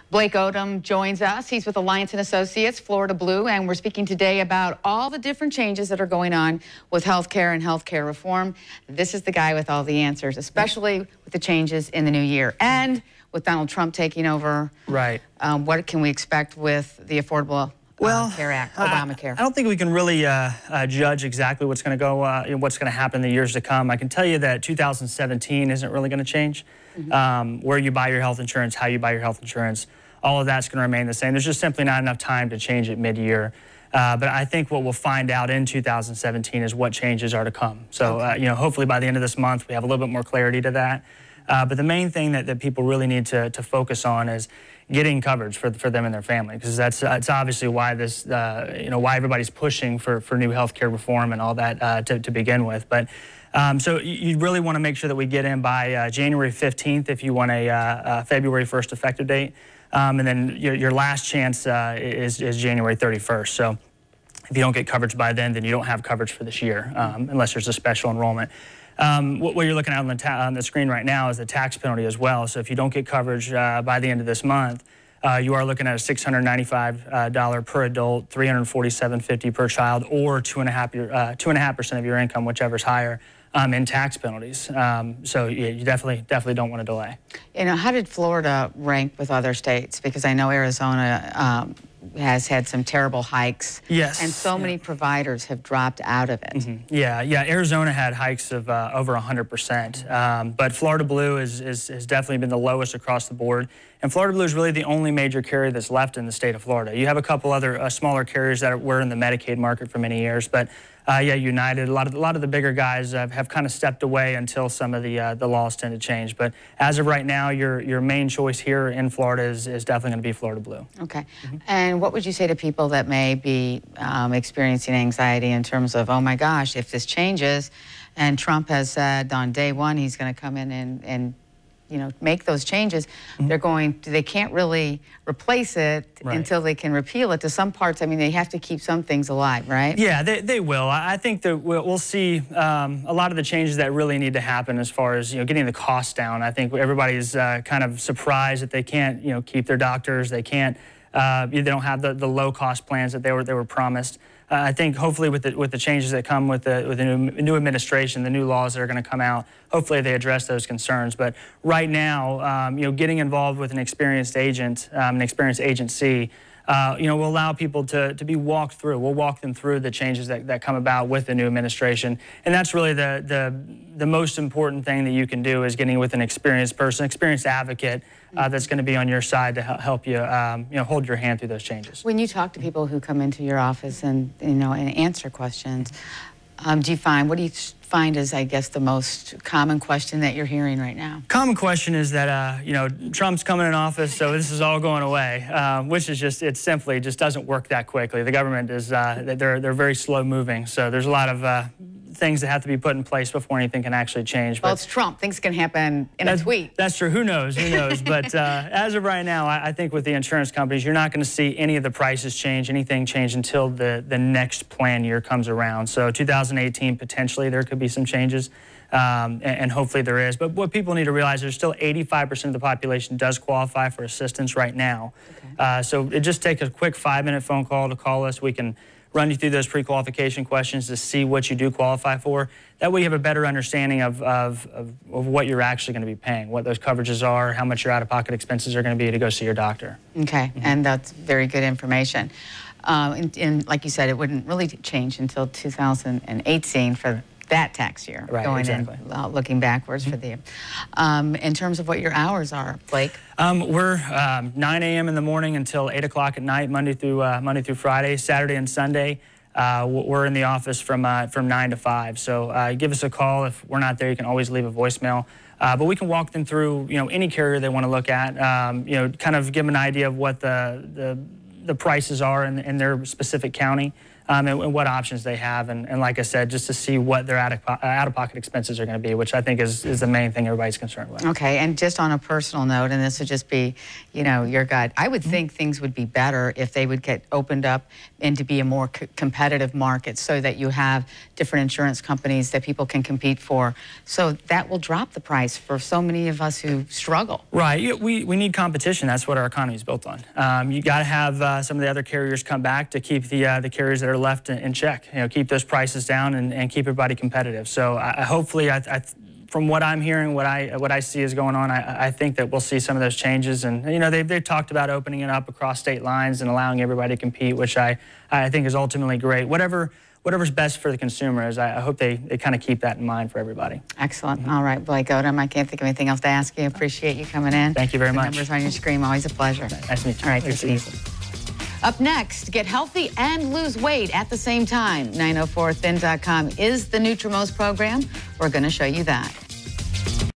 Blake Odom joins us. He's with Alliance & Associates, Florida Blue, and we're speaking today about all the different changes that are going on with healthcare and healthcare reform. This is the guy with all the answers, especially with the changes in the new year. And with Donald Trump taking over, right? What can we expect with the Affordable Care Act, Obamacare? I don't think we can really judge exactly what's going to go, what's going to happen in the years to come. I can tell you that 2017 isn't really going to change. Where you buy your health insurance, how you buy your health insurance, all of that's going to remain the same. There's just simply not enough time to change it mid-year. But I think what we'll find out in 2017 is what changes are to come. So, hopefully by the end of this month, we have a little bit more clarity to that. But the main thing that people really need to focus on is getting coverage for them and their family, because that's obviously why this, why everybody's pushing for new health care reform and all that to begin with. But so you really want to make sure that we get in by January 15th if you want a February 1st effective date. And then your last chance is January 31st. So if you don't get coverage by then you don't have coverage for this year, unless there's a special enrollment. What you're looking at on the screen right now is the tax penalty as well. So if you don't get coverage by the end of this month, you are looking at a $695 per adult, $347.50 per child, or 2.5% of your income, whichever's higher, in tax penalties. So you definitely don't want to delay. How did Florida rank with other states? Because I know Arizona has had some terrible hikes. Yes. And so many providers have dropped out of it. Yeah, Arizona had hikes of over 100%. But Florida Blue has definitely been the lowest across the board. And Florida Blue is really the only major carrier that's left in the state of Florida. You have a couple other smaller carriers that were in the Medicaid market for many years. But United, a lot of the bigger guys have kind of stepped away until some of the laws tend to change. But as of right now, your main choice here in Florida is definitely going to be Florida Blue. Okay. And what would you say to people that may be experiencing anxiety in terms of, oh my gosh, if this changes, and Trump has said on day one he's going to come in and make those changes, they can't really replace it until they can repeal it. To some parts, I mean, they have to keep some things alive, right? Yeah, they will. I think that we'll see a lot of the changes that really need to happen as far as, getting the costs down. I think everybody's kind of surprised that they can't, keep their doctors. They can't, they don't have the low-cost plans that they were promised. I think hopefully with the changes that come with the new administration, the new laws that are going to come out, hopefully they address those concerns. But right now, getting involved with an experienced agent, an experienced agency, will allow people to be walked through. We'll walk them through the changes that come about with the new administration. And that's really the most important thing that you can do, is getting with an experienced person, experienced advocate that's going to be on your side to help you, hold your hand through those changes. When you talk to people who come into your office and answer questions, what do you find is, I guess, the most common question that you're hearing right now? Common question is that, Trump's coming in office, so this is all going away, which is it simply just doesn't work that quickly. The government is, they're very slow moving, so there's a lot of things that have to be put in place before anything can actually change. Well, it's Trump. Things can happen in a tweet. That's true. Who knows? Who knows? But as of right now, I think with the insurance companies, you're not going to see any of the prices change, anything change until the next plan year comes around. So 2018, potentially, there could be some changes, and hopefully there is. But what people need to realize, there's still 85% of the population does qualify for assistance right now. Okay. So it just takes a quick 5-minute phone call to call us. We can run you through those pre-qualification questions to see what you do qualify for. That way you have a better understanding of what you're actually going to be paying, what those coverages are, how much your out-of-pocket expenses are going to be to go see your doctor. Okay, and that's very good information. And like you said, it wouldn't really change until 2018 for that tax year, in, looking backwards for the, in terms of what your hours are, Blake? We're 9 a.m. in the morning until 8 o'clock at night, Monday through Friday. Saturday and Sunday, we're in the office from 9 to 5. So give us a call. If we're not there, you can always leave a voicemail. But we can walk them through, any carrier they want to look at, kind of give them an idea of what the prices are in their specific county. and what options they have. And like I said, just to see what their out-of-pocket expenses are going to be, which I think is the main thing everybody's concerned with. Okay, and just on a personal note, and this would just be, you know, your gut, I would think things would be better if they would get opened up and to be a more competitive market so that you have different insurance companies that people can compete for. So that will drop the price for so many of us who struggle. Right. We need competition. That's what our economy is built on. You got to have some of the other carriers come back to keep the carriers that are left in check. You know, keep those prices down and keep everybody competitive. So hopefully, from what I'm hearing, what I see is going on, I think that we'll see some of those changes. And you know, they've talked about opening it up across state lines and allowing everybody to compete, which I think is ultimately great. Whatever's best for the consumers, I hope they kind of keep that in mind for everybody. Excellent. All right, Blake Odom, I can't think of anything else to ask you. Appreciate you coming in. Thank you very much. The numbers on your screen, always a pleasure. Nice to meet you. All right, take it easy. Up next, get healthy and lose weight at the same time. 904thin.com is the Nutrimost program. We're going to show you that.